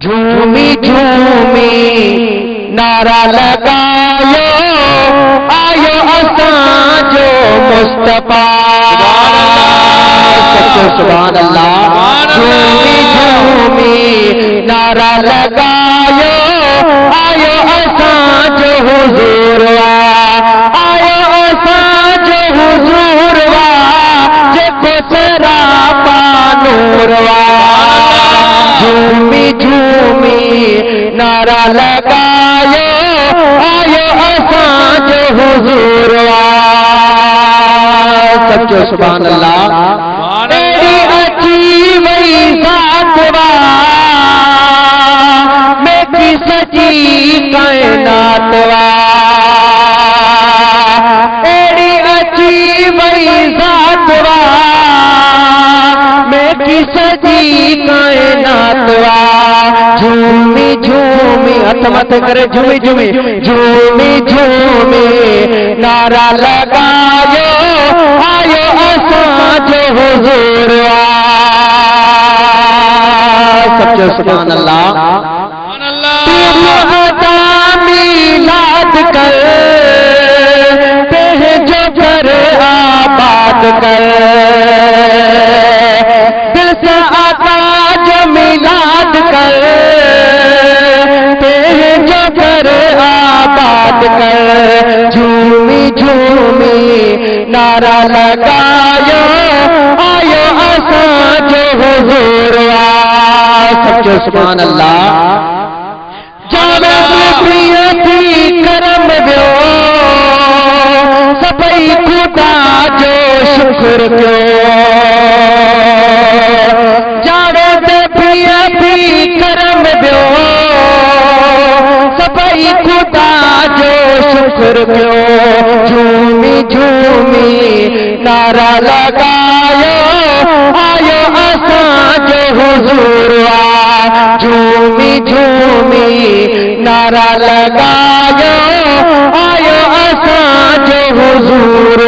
झूमी झूमी नारा लगायो आयो असां जो मुस्तफा। सुभान अल्लाह। झूमी झूमी नारा लगायो आयो असां जो हुजूर आयो असां जो हुजूर जेको सरापा नूर झूमी झूमी नारा लगायो आयो असां जो हुजूर सच्चो सुभान अल्लाह। तेरी अची वई ज़ात में की सजी कायनात तेरी अची वई ज़ात में की सजी कायनात झूमी झूमी हथ मत करे झूमी झूमी झूमी झूमी नारा लगायो आयो असां जो हुजूर सच्चो सुभान अल्लाह। मीलाद कर जो घर आबाद कर दिल से आका जो मिलाद कर जो घर आबाद कर झूमी झूमी नारा लगायो आयो असां जो हुजूर सच्चो सुभान अल्लाह। जावे प्रिय थी करम वियो सभई खुदा जो शुक्र कयो जावे प्रिय थी करम वियो सभई खुदा जो शुक्र कयो झूमी झूमी नारा लगायो आयो असां जो हुजूर झूमी झूमी नारा लगायो आयो असां जो हुजूर